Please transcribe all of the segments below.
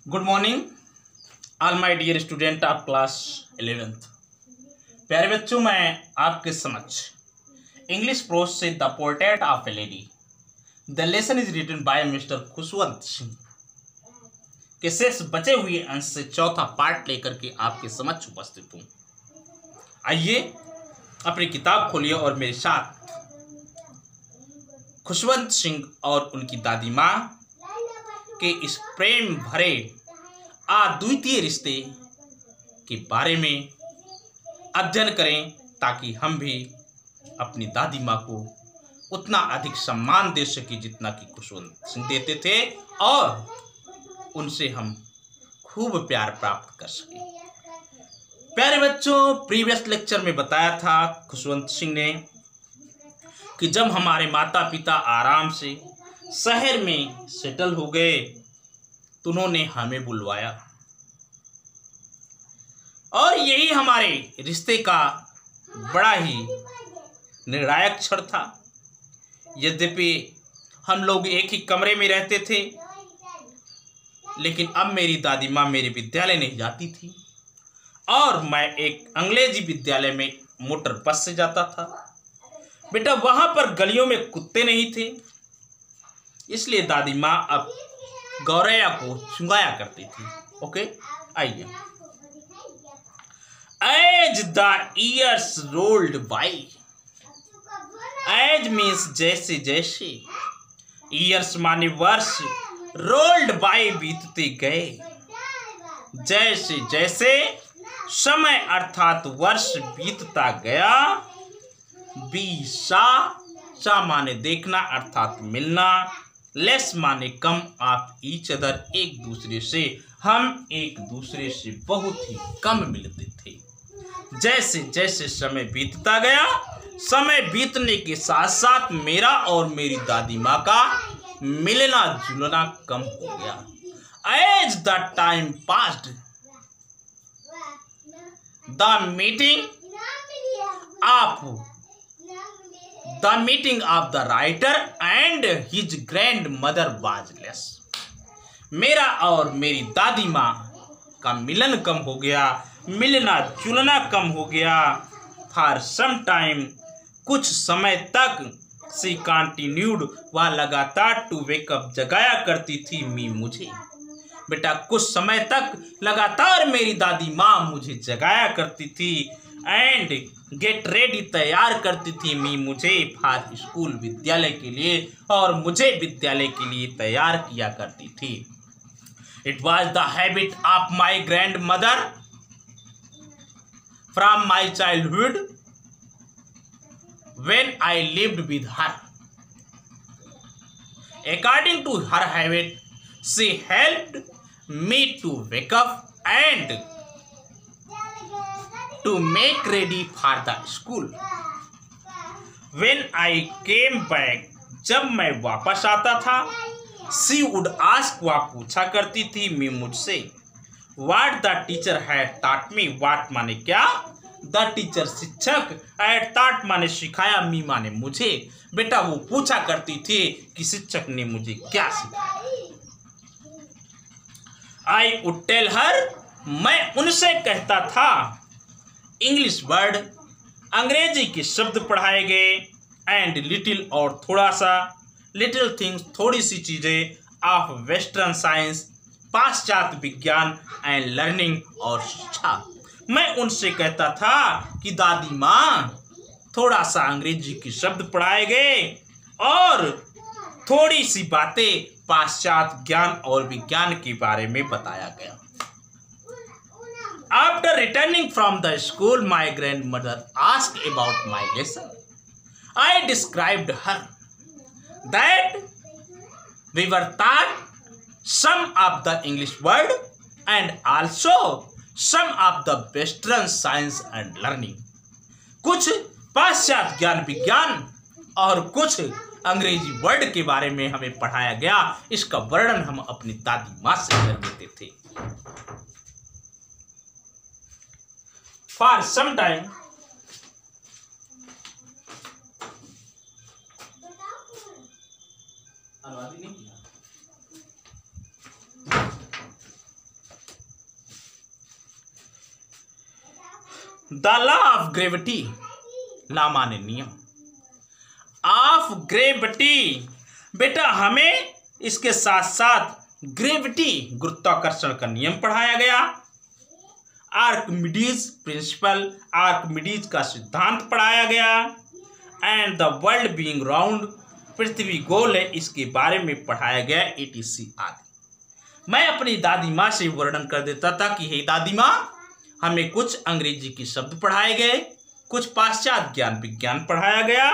Good morning all my dear student of class 11th। प्यारे बच्चों, मैं आपके समक्ष इंग्लिश प्रोज से the portrait of a lady the lesson is written by mister Khushwant Singh के शेष बचे हुए अंश से चौथा पार्ट लेकर के आपके समक्ष उपस्थित हूँ। आइए अपनी किताब खोलिए और मेरे साथ खुशवंत सिंह और उनकी दादी माँ के इस प्रेम भरे अद्वितीय रिश्ते के बारे में अध्ययन करें, ताकि हम भी अपनी दादी माँ को उतना अधिक सम्मान दे सके जितना कि खुशवंत सिंह देते थे और उनसे हम खूब प्यार प्राप्त कर सके। प्यारे बच्चों, प्रीवियस लेक्चर में बताया था खुशवंत सिंह ने कि जब हमारे माता पिता आराम से शहर में सेटल हो गए तो उन्होंने हमें बुलवाया और यही हमारे रिश्ते का बड़ा ही निर्णायक क्षण था। यद्यपि हम लोग एक ही कमरे में रहते थे, लेकिन अब मेरी दादी माँ मेरे विद्यालय नहीं जाती थी और मैं एक अंग्रेजी विद्यालय में मोटर बस से जाता था। बेटा, वहां पर गलियों में कुत्ते नहीं थे, इसलिए दादी माँ अब गौरैया को चुंगाया करती थी। ओके, आइए। As the years rolled by, as means जैसे जैसे, ईयर्स माने वर्ष, रोल्ड बाई बीतते गए, जैसे जैसे समय अर्थात वर्ष बीतता गया। बी सा माने देखना अर्थात मिलना, लेस माने कम, आप ईच अदर एक दूसरे से, हम एक दूसरे से बहुत ही कम मिलते थे। जैसे जैसे समय बीतता गया, समय बीतने के साथ साथ मेरा और मेरी दादी माँ का मिलना जुलना कम हो गया। As the time passed, the meeting of the writer and his grandmother was less, मेरा और मेरी दादी माँ का मिलन कम हो गया, मिलना जुलना कम हो गया। फॉर सम टाइम, कुछ समय तक, सी कंटिन्यूड, वह लगातार, टू वेकअप, जगाया करती थी, मी मुझे। बेटा, कुछ समय तक लगातार मेरी दादी माँ मुझे जगाया करती थी, एंड गेट रेडी, तैयार करती थी, मी मुझे, फॉर स्कूल, विद्यालय के लिए, और मुझे विद्यालय के लिए तैयार किया करती थी। It was the habit of my grand mother from my childhood when I lived with her. According to her habit, she helped me to wake up and to make ready for the school. When I came back, जब मैं वापस आता था, she would ask, वह पूछा करती थी, me मुझसे, what the teacher had taught me, what माने क्या, द टीचर शिक्षक, एट taught माने सिखाया, मी माने मुझे। बेटा, वो पूछा करती थी कि शिक्षक ने मुझे क्या सिखाया। आई वुड टेल हर, मैं उनसे कहता था, इंग्लिश वर्ड, अंग्रेजी के शब्द पढ़ाए गए, एंड लिटिल और थोड़ा सा, लिटिल थिंग्स थोड़ी सी चीजें, ऑफ वेस्टर्न साइंस पाश्चात्य विज्ञान, एंड लर्निंग और शिक्षा। मैं उनसे कहता था कि दादी माँ, थोड़ा सा अंग्रेजी के शब्द पढ़ाए गए और थोड़ी सी बातें पाश्चात्य ज्ञान और विज्ञान के बारे में बताया गया। After returning from the school, my grandmother asked about my lesson. I described her that we were taught some of the English word and also some of the western science and learning. कुछ पाश्चात्य ज्ञान विज्ञान और कुछ अंग्रेजी word के बारे में हमें पढ़ाया गया। इसका वर्णन हम अपनी दादी माँ से कर देते थे। For some time, the law of gravity, law माने नियम, ऑफ ग्रेविटी, बेटा हमें इसके साथ साथ ग्रेविटी गुरुत्वाकर्षण का नियम पढ़ाया गया, आर्किमिडीज प्रिंसिपल, आर्किमिडीज का सिद्धांत पढ़ाया गया, and the world being round, पृथ्वी गोल है, इसके बारे में पढ़ाया गया, etc आदि। मैं अपनी दादी माँ से वर्णन कर देता था कि हे दादी माँ, हमें कुछ अंग्रेजी के शब्द पढ़ाए गए, कुछ पाश्चात्य ज्ञान विज्ञान पढ़ाया गया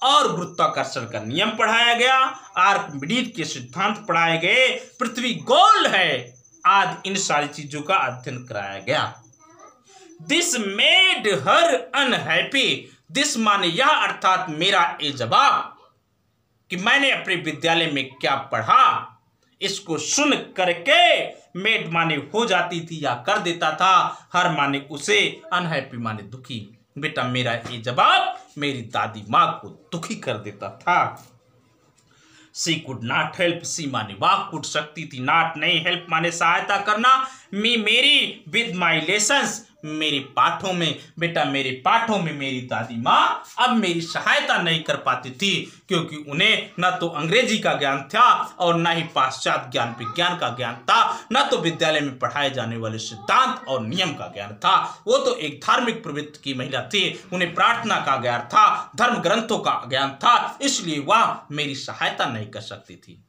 और गुरुत्वाकर्षण का नियम पढ़ाया गया, आर्किमिडीज के सिद्धांत पढ़ाए गए, पृथ्वी गोल है आदि, इन सारी चीजों का अध्ययन कराया गया। This made her unhappy, this माने यह अर्थात मेरा ये जवाब कि मैंने अपने विद्यालय में क्या पढ़ा, इसको सुन करके मेड माने हो जाती थी या कर देता था, हर माने उसे, अनहैप्पी माने दुखी। बेटा मेरा ये जवाब मेरी दादी माँ को दुखी कर देता था। सी कुड नॉट हेल्प, सी माने वह कुट सकती थी, नॉट नहीं, हेल्प माने सहायता करना, मी मेरी, विद माई लेसन्स, मेरे पाठों में। बेटा मेरे पाठों में मेरी दादी माँ अब मेरी सहायता नहीं कर पाती थी, क्योंकि उन्हें न तो अंग्रेजी का ज्ञान था और न ही पाश्चात्य ज्ञान विज्ञान का ज्ञान था, न तो विद्यालय में पढ़ाए जाने वाले सिद्धांत और नियम का ज्ञान था। वो तो एक धार्मिक प्रवृत्ति की महिला थी, उन्हें प्रार्थना का ज्ञान था, धर्म ग्रंथों का ज्ञान था, इसलिए वह मेरी सहायता नहीं कर सकती थी।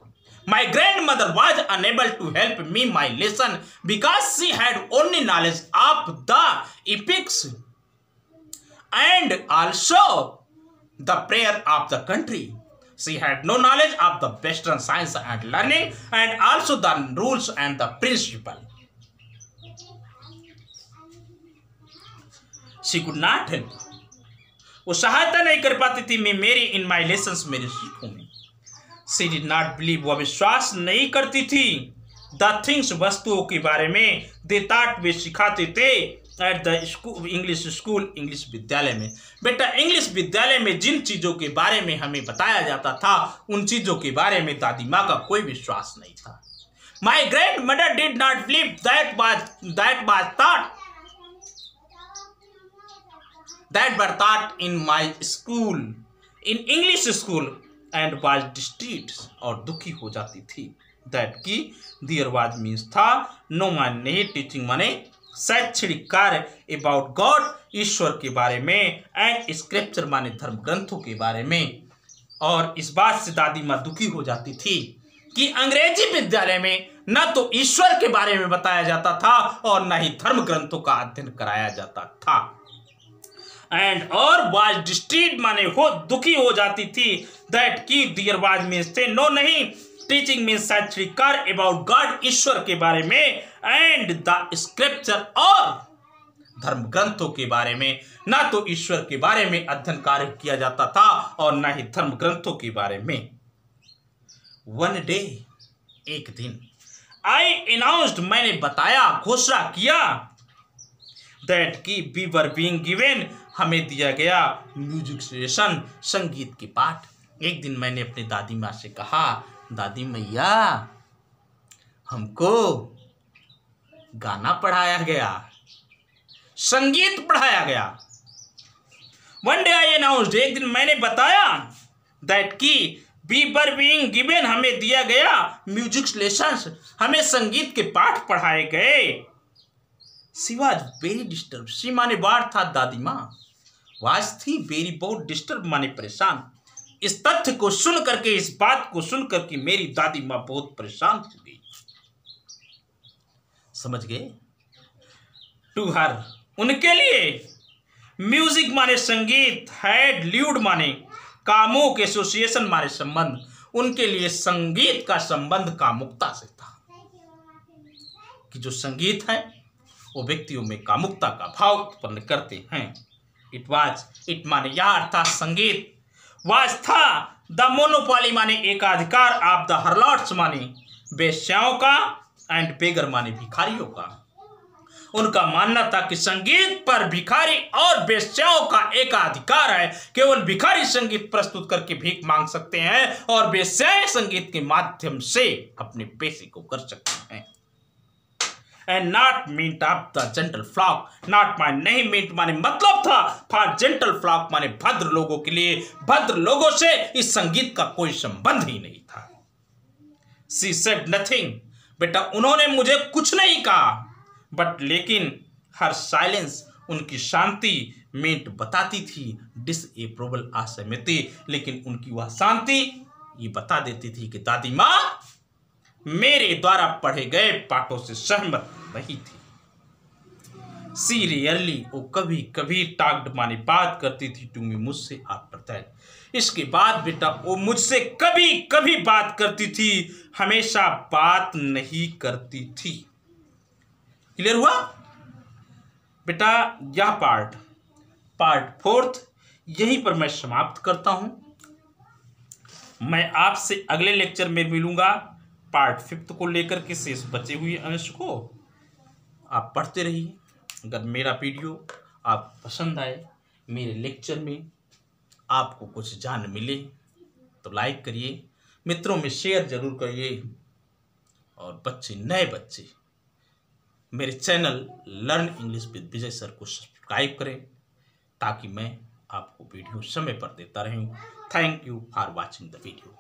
My grandmother was unable to help me my lesson because she had only knowledge of the epics and also the prayer of the country. She had no knowledge of the Western science and learning and also the rules and the principle. She could not help. वो सहायता नहीं कर पाती थी मैं मेरी in my lessons, मेरे सीखों में। She did not believe, वह विश्वास नहीं करती थी, the things, वस्तुओं के बारे में, they thought, वे सिखाते थे, at the school, English school, English विद्यालय में। बेटा इंग्लिश विद्यालय में जिन चीज़ों के बारे में हमें बताया जाता था, उन चीज़ों के बारे में दादी माँ का कोई विश्वास नहीं था। My grandmother did not believe that were taught in my school, in English school, and was distressed, और दुखी हो जाती थी। दैट की देयर वाज मीन्स था, नो माने नहीं, टीचिंग माने शैक्षणिक कार्य, अबाउट गॉड, ईश्वर के बारे में, एंड स्क्रिप्चर माने धर्म ग्रंथों के बारे में। और इस बात से दादी माँ दुखी हो जाती थी कि अंग्रेजी विद्यालय में न तो ईश्वर के बारे में बताया जाता था और न ही धर्म ग्रंथों का अध्ययन कराया जाता था। एंड और वाज डिस्ट्रीट माने हो दुखी हो जाती थी, दैट की दियर वाज मीन्स थे, नो नहीं, टीचिंग मीन्स शैक्षणिक कार्य, अबाउट गॉड, ईश्वर के बारे में, एंड द स्क्रिप्चर, और धर्म ग्रंथों के बारे में। ना तो ईश्वर के बारे में अध्ययन कार्य किया जाता था और ना ही धर्म ग्रंथों के बारे में। वन डे, एक दिन, आई अनाउंस्ड, मैंने बताया, घोषणा किया, दैट की वी वर बीइंग गिवन, हमें दिया गया म्यूजिक लेसन, संगीत के पाठ। एक दिन मैंने अपनी दादी माँ से कहा, दादी मैया हमको गाना पढ़ाया गया, संगीत पढ़ाया गया। वन डे आई अनाउंस्ड, एक दिन मैंने बताया, दैट की वी वर बीइंग गिवन, हमें दिया गया म्यूजिक लेसन्स, हमें संगीत के पाठ पढ़ाए गए। She was very disturb, she माने बाढ़ था दादी माँ, वाज थी वेरी बहुत डिस्टर्ब माने परेशान। इस तथ्य को सुन करके, इस बात को सुन करके मेरी दादी माँ बहुत परेशान हो गई। समझ गए? टू हर, उनके लिए, म्यूजिक माने संगीत, हैड ल्यूड माने कामुक, एसोसिएशन माने संबंध, उनके लिए संगीत का संबंध कामुकता से था कि जो संगीत है वो व्यक्तियों में कामुकता का भाव उत्पन्न करते हैं। इट माने यह अर्थात संगीत, वाज था, द मोनोपोली माने एकाधिकार, ऑफ द हरलॉट्स माने वेश्याओं का, एंड बेगर माने भिखारियों का। उनका मानना था कि संगीत पर भिखारी और वेश्याओं का एकाधिकार है, केवल भिखारी संगीत प्रस्तुत करके भीख मांग सकते हैं और वेश्याएं संगीत के माध्यम से अपने पेशे को कर सकते हैं। And not meat of the gentle flock. Not माने नहीं, मीट माने मतलब था, फॉर जेंटल फ्लॉक माने भद्र लोगों के लिए। भद्र लोगों से इस संगीत का कोई संबंध ही नहीं था। शी सेड नथिंग, बेटा उन्होंने मुझे कुछ नहीं कहा, बट लेकिन हर साइलेंस, उनकी शांति मीट बताती थी डिसएप्रूवल, असहमति। लेकिन उनकी वह शांति ये बता देती थी कि दादी माँ मेरे द्वारा पढ़े गए पाठों से सहमत नहीं थी। सी रियरली, वो कभी कभी टॉक्ड माने बात करती थी टू मी, मुझसे आफ्टर दैट, इसके बाद बेटा वो मुझसे कभी कभी बात करती थी, हमेशा बात नहीं करती थी। क्लियर हुआ बेटा? यह पार्ट 4 यहीं पर मैं समाप्त करता हूं। मैं आपसे अगले लेक्चर में मिलूंगा पार्ट 5 को लेकर के। शेष बचे हुए अंश को आप पढ़ते रहिए। अगर मेरा वीडियो आप पसंद आए, मेरे लेक्चर में आपको कुछ जान मिले तो लाइक करिए, मित्रों में शेयर जरूर करिए, और नए बच्चे मेरे channel learn English with Vijay sir को सब्सक्राइब करें, ताकि मैं आपको वीडियो समय पर देता रहूं। Thank you for watching the video.